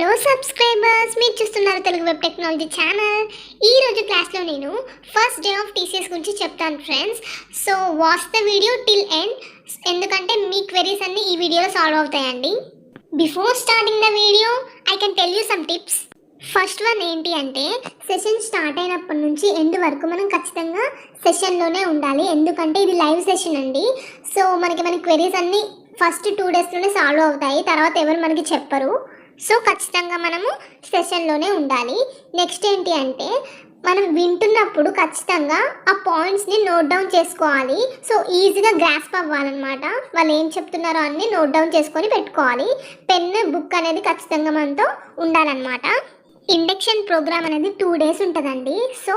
Hello subscribers, మీరు చూస్తున్నారు Telugu web technology channel. ఈ రోజు క్లాస్లో నేను ఫస్ట్ డే ఆఫ్ టీసీఎస్ గురించి చెప్తాను friends. So watch the video till end, ఎందుకంటే మీ క్వెరీస్ అన్ని ఈ వీడియోలో సాల్వ్ అవుతాయండి. Before starting the video I can tell you some tips. First one ఏంటి అంటే, సెషన్ స్టార్ట్ అయినప్పటి నుంచి ఎండ్ వరకు మనం ఖచ్చితంగా సెషన్లోనే ఉండాలి. ఎందుకంటే ఇది లైవ్ సెషన్ అండి. సో మన క్వెరీస్ అన్నీ ఫస్ట్ 2 డేస్లోనే సాల్వ్ అవుతాయి, తర్వాత ఎవరు మనకి చెప్పరు. సో ఖచ్చితంగా మనము సెషన్లోనే ఉండాలి. నెక్స్ట్ ఏంటి అంటే, మనం వింటున్నప్పుడు ఖచ్చితంగా ఆ పాయింట్స్ని నోట్ డౌన్ చేసుకోవాలి. సో ఈజీగా గ్రాస్ప్ అవ్వాలన్నమాట. వాళ్ళు ఏం చెప్తున్నారో అన్నీ నోట్ డౌన్ చేసుకొని పెట్టుకోవాలి. పెన్, బుక్ అనేది ఖచ్చితంగా మనతో ఉండాలన్నమాట. ఇండక్షన్ ప్రోగ్రామ్ అనేది 2 డేస్ ఉంటుందండి. సో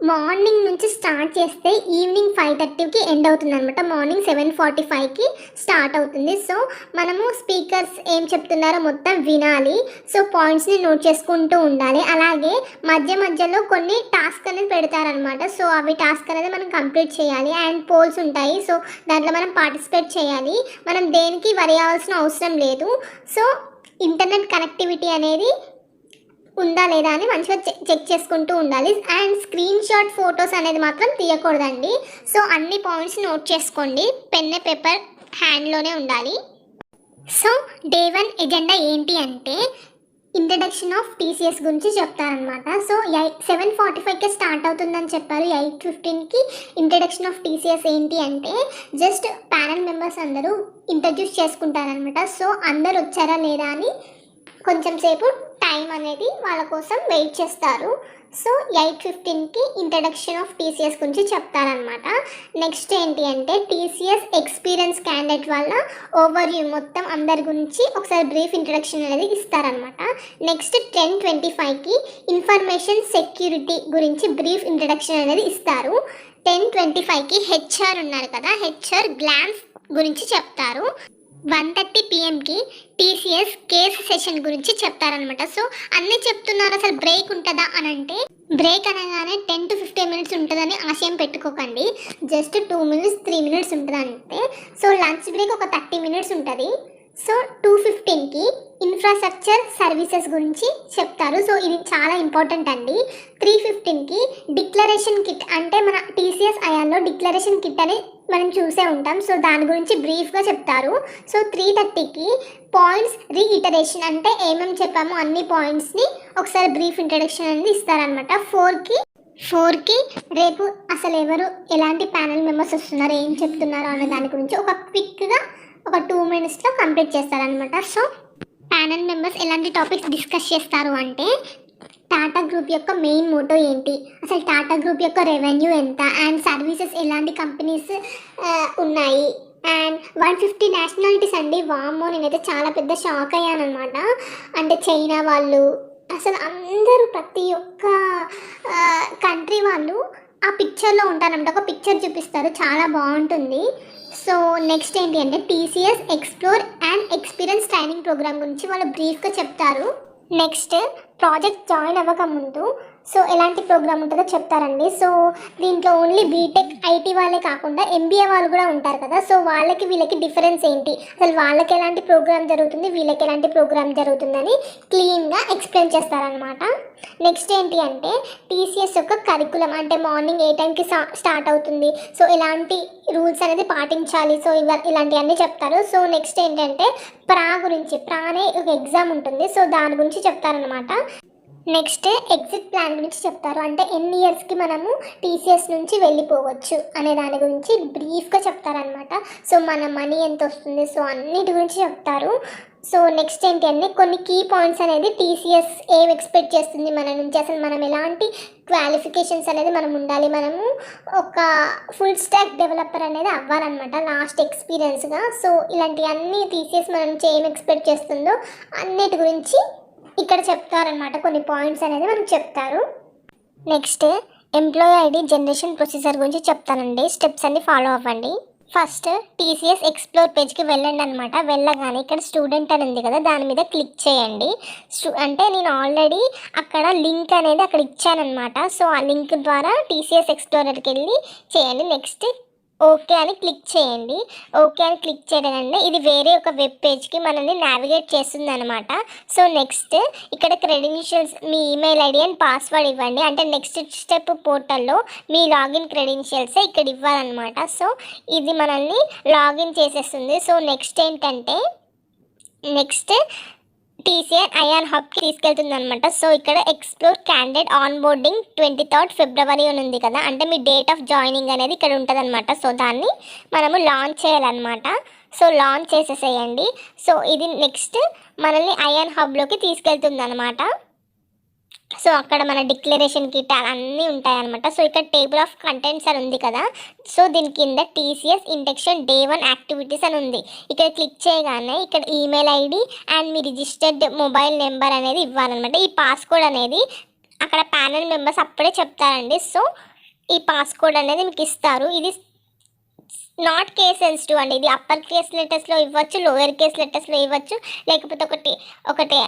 మార్నింగ్ నుంచి స్టార్ట్ చేస్తే ఈవినింగ్ 5:30కి ఎండ్ అవుతుంది అనమాట. మార్నింగ్ 7:45కి స్టార్ట్ అవుతుంది. సో మనము స్పీకర్స్ ఏం చెప్తున్నారో మొత్తం వినాలి. సో పాయింట్స్ని నోట్ చేసుకుంటూ ఉండాలి. అలాగే మధ్యలో కొన్ని టాస్క్ అనేది పెడతారనమాట. సో అవి టాస్క్ అనేది మనం కంప్లీట్ చేయాలి. అండ్ పోల్స్ ఉంటాయి. సో దాంట్లో మనం పార్టిసిపేట్ చేయాలి. మనం దేనికి వరి అవ్వాల్సిన అవసరం లేదు. సో ఇంటర్నెట్ కనెక్టివిటీ అనేది ఉందా లేదా అని మంచిగా చెక్ చేసుకుంటూ ఉండాలి. అండ్ స్క్రీన్ షాట్ ఫొటోస్ అనేది మాత్రం తీయకూడదండి. సో అన్ని పాయింట్స్ నోట్ చేసుకోండి. పెన్, పేపర్ హ్యాండ్లోనే ఉండాలి. సో డే 1 ఎజెండా ఏంటి అంటే, ఇంట్రడక్షన్ ఆఫ్ టీసీఎస్ గురించి చెప్తారనమాట. సో 7:45కి స్టార్ట్ అవుతుందని చెప్పారు. 8:15కి ఇంట్రడక్షన్ ఆఫ్ టీసీఎస్ ఏంటి అంటే, జస్ట్ ప్యానల్ మెంబర్స్ అందరూ ఇంట్రడ్యూస్ చేసుకుంటారనమాట. సో అందరు వచ్చారా లేదా అని కొంచెం సేపు టైం అనేది వాళ్ళ కోసం వెయిట్ చేస్తారు. సో 8:15కి ఇంట్రడక్షన్ ఆఫ్ టీసీఎస్ గురించి చెప్తారనమాట. నెక్స్ట్ ఏంటి అంటే, టీసీఎస్ ఎక్స్పీరియన్స్ క్యాండిడేట్ వల్ల ఓవర్వ్యూ మొత్తం అందరి గురించి ఒకసారి బ్రీఫ్ ఇంట్రడక్షన్ అనేది ఇస్తారనమాట. నెక్స్ట్ 10:25కి ఇన్ఫర్మేషన్ సెక్యూరిటీ గురించి బ్రీఫ్ ఇంట్రడక్షన్ అనేది ఇస్తారు. 10:25కి హెచ్ఆర్ ఉన్నారు కదా, హెచ్ఆర్ గ్లాన్స్ గురించి చెప్తారు. 1:30 PM టీసీఎస్ కేస్ సెషన్ గురించి చెప్తారనమాట. సో అన్నీ చెప్తున్నారు, అసలు బ్రేక్ ఉంటుందా అని అంటే, బ్రేక్ అనగానే 10 to 15 minutes ఉంటుందని ఆశయం పెట్టుకోకండి. జస్ట్ 2 minutes 3 minutes ఉంటుంది అంతే. సో లంచ్ బ్రేక్ ఒక 30 minutes ఉంటుంది. సో 2:15కి ఇన్ఫ్రాస్ట్రక్చర్ సర్వీసెస్ గురించి చెప్తారు. సో ఇది చాలా ఇంపార్టెంట్ అండి. 3:15కి డిక్లరేషన్ కిట్, అంటే మన టీసీఎస్ అయాల్లో డిక్లరేషన్ కిట్ అని మనం చూసే ఉంటాం. సో దాని గురించి బ్రీఫ్గా చెప్తారు. సో 3:30కి పాయింట్స్ రీఇటరేషన్, అంటే ఏమేమి చెప్పామో అన్ని పాయింట్స్ని ఒకసారి బ్రీఫ్ ఇంట్రడక్షన్ అనేది ఇస్తారనమాట. 4కి రేపు అసలు ఎవరు ఎలాంటి ప్యానల్ మెంబర్స్ వస్తున్నారు, ఏం చెప్తున్నారు అనే దాని గురించి ఒక క్విక్గా ఒక 2 minutesలో కంప్లీట్ చేస్తారనమాట. సో ప్యానల్ మెంబర్స్ ఎలాంటి టాపిక్స్ డిస్కస్ చేస్తారు అంటే, టాటా గ్రూప్ యొక్క మెయిన్ మోటో ఏంటి, అసలు టాటా గ్రూప్ యొక్క రెవెన్యూ ఎంత, అండ్ సర్వీసెస్ ఎలాంటి కంపెనీస్ ఉన్నాయి, అండ్ 150 నేషనాలిటీస్ అండి. వామ్మో, నేనైతే చాలా పెద్ద షాక్ అయ్యాను అనమాట. అంటే చైనా వాళ్ళు, అసలు అందరూ ప్రతి ఒక్క కంట్రీ వాళ్ళు ఆ పిక్చర్లో ఉంటారనమాట. ఒక పిక్చర్ చూపిస్తారు, చాలా బాగుంటుంది. సో నెక్స్ట్ ఏంటి అంటే, TCS explore and experience training programme గురించి వాళ్ళు బ్రీఫ్గా చెప్తారు. నెక్స్ట్ ప్రాజెక్ట్ జాయిన్ అవ్వకముందు సో ఎలాంటి ప్రోగ్రామ్ ఉంటుందో చెప్తారండి. సో దీంట్లో ఓన్లీ బీటెక్ ఐటీ వాళ్ళే కాకుండా ఎంబీఏ వాళ్ళు కూడా ఉంటారు కదా. సో వీళ్ళకి డిఫరెన్స్ ఏంటి, అసలు వాళ్ళకి ఎలాంటి ప్రోగ్రామ్ జరుగుతుంది, వీళ్ళకి ఎలాంటి ప్రోగ్రామ్ జరుగుతుందని క్లీన్గా ఎక్స్ప్లెయిన్ చేస్తారనమాట. నెక్స్ట్ ఏంటి అంటే, టీసీఎస్ యొక్క కరికులం, అంటే మార్నింగ్ ఏ టైంకి స్టార్ట్ అవుతుంది, సో ఎలాంటి రూల్స్ అనేది పాటించాలి, సో ఇలాంటివన్నీ చెప్తారు. సో నెక్స్ట్ ఏంటంటే, ప్రా అనే ఒక ఎగ్జామ్ ఉంటుంది. సో దాని గురించి చెప్తారనమాట. నెక్స్ట్ ఎగ్జిట్ ప్లాన్ గురించి చెప్తారు, అంటే ఎన్ని ఇయర్స్కి మనము టీసీఎస్ నుంచి వెళ్ళిపోవచ్చు అనే దాని గురించి బ్రీఫ్గా చెప్తారనమాట. సో మన మనీ ఎంత వస్తుంది, సో అన్నిటి గురించి చెప్తారు. సో నెక్స్ట్ ఏంటి అంటే, కొన్ని కీ పాయింట్స్ అనేది టీసీఎస్ ఏం ఎక్స్పెక్ట్ చేస్తుంది మన నుంచి, అసలు మనం ఎలాంటి క్వాలిఫికేషన్స్ అనేది మనం ఉండాలి, మనము ఒక ఫుల్ స్టాక్ డెవలపర్ అనేది అవ్వాలన్నమాట లాస్ట్ ఎక్స్పీరియన్స్గా. సో ఇలాంటివన్నీ టీసీఎస్ మన నుంచి ఏం ఎక్స్పెక్ట్ చేస్తుందో అన్నిటి గురించి ఇక్కడ చెప్తారనమాట. కొన్ని పాయింట్స్ అనేది మనకు చెప్తారు. Next employee ID generation procedure గురించి చెప్తానండి. స్టెప్స్ అన్ని ఫాలో అవ్వండి. ఫస్ట్ టీసీఎస్ ఎక్స్ప్లోర్ పేజ్కి వెళ్ళండి అనమాట. వెళ్ళగానే ఇక్కడ స్టూడెంట్ అని ఉంది కదా, దాని మీద క్లిక్ చేయండి. అంటే నేను ఆల్రెడీ అక్కడ లింక్ అనేది అక్కడ ఇచ్చానమాట. సో ఆ లింక్ ద్వారా టీసీఎస్ ఎక్స్ప్లోరర్కి వెళ్ళి చేయండి. నెక్స్ట్ ఓకే అని క్లిక్ చేయండి. ఓకే అని క్లిక్ చేయడం అంటే ఇది వేరే ఒక వెబ్ పేజ్కి మనల్ని నావిగేట్ చేస్తుంది అనమాట. సో నెక్స్ట్ ఇక్కడ credentials me email ID and password ఇవ్వండి. అంటే నెక్స్ట్ స్టెప్ పోర్టల్లో మీ లాగిన్ క్రెడెన్షియల్సే ఇక్కడ ఇవ్వాలన్నమాట. సో ఇది మనల్ని లాగిన్ చేసేస్తుంది. సో నెక్స్ట్ ఏంటంటే నెక్స్ట్ టీసీఆర్ ఐఆర్ హబ్కి తీసుకెళ్తుంది అనమాట. సో ఇక్కడ explore candidate on boarding 23rd February అని ఉంది కదా, అంటే మీ డేట్ ఆఫ్ జాయినింగ్ అనేది ఇక్కడ ఉంటుంది అనమాట. సో దాన్ని మనము లాంచ్ చేయాలన్నమాట. సో లాంచ్ చేసేసేయండి. సో ఇది నెక్స్ట్ మనల్ని ఐఆర్ హబ్లోకి తీసుకెళ్తుంది అనమాట. సో అక్కడ మన డిక్లరేషన్ కిట్ అన్నీ ఉంటాయన్నమాట. సో ఇక్కడ టేబుల్ ఆఫ్ కంటెంట్స్ అని ఉంది కదా, సో దీని కింద టీసీఎస్ ఇండక్షన్ డే 1 యాక్టివిటీస్ అని ఉంది. ఇక్కడ క్లిక్ చేయగానే ఇక్కడ email ID and me registered mobile number అనేది ఇవ్వాలన్నమాట. ఈ పాస్కోడ్ అనేది అక్కడ ప్యానెల్ మెంబర్స్ అప్పుడే చెప్తారండి. సో ఈ పాస్కోడ్ అనేది మీకు ఇస్తారు. ఇది నాట్ కేస్ సెన్సిటివ్ అండి. ఇది అప్పర్ కేస్ లెటర్స్లో ఇవ్వచ్చు, లోయర్ కేస్ లెటర్స్లో ఇవ్వచ్చు, లేకపోతే ఒకటి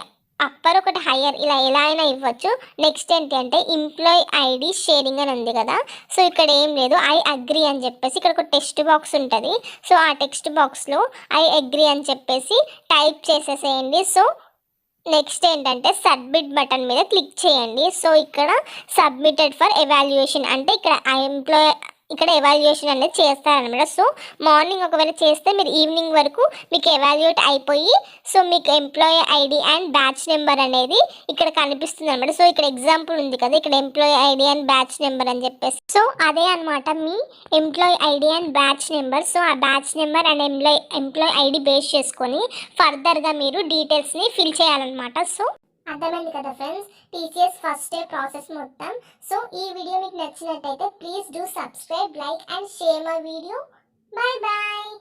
అప్పర్ ఒకటి హయ్యర్, ఇలా ఎలా అయినా ఇవ్వచ్చు. నెక్స్ట్ ఏంటంటే ఎంప్లాయ్ ఐడి షేరింగ్ అని ఉంది కదా, సో ఇక్కడ ఏం లేదు, ఐ అగ్రీ అని చెప్పేసి ఇక్కడ ఒక టెక్స్ట్ బాక్స్ ఉంటుంది. సో ఆ టెక్స్ట్ బాక్స్లో ఐ అగ్రీ అని చెప్పేసి టైప్ చేసేసేయండి. సో నెక్స్ట్ ఏంటంటే సబ్మిట్ బటన్ మీద క్లిక్ చేయండి. సో ఇక్కడ సబ్మిటెడ్ ఫర్ ఎవాల్యుయేషన్ అంటే ఇక్కడ ఎవాల్యుయేషన్ అనేది చేస్తారనమాట. సో మార్నింగ్ ఒకవేళ చేస్తే మీరు ఈవినింగ్ వరకు మీకు ఎవాల్యుయేట్ అయిపోయి సో మీకు employee ID and batch number అనేది ఇక్కడ కనిపిస్తుంది అనమాట. సో ఇక్కడ ఎగ్జాంపుల్ ఉంది కదా, ఇక్కడ employee ID and batch number అని చెప్పేసి, సో అదే అనమాట మీ employee ID and batch number. So ఆ batch number and employee ID base చేసుకొని ఫర్దర్గా మీరు డీటెయిల్స్ని ఫిల్ చేయాలన్నమాట. సో అర్థమైంది కదా friends, TCS first day process మొత్తం. సో ఈ వీడియో మీకు నచ్చినట్టయితే please do subscribe, like and share my video. Bye bye.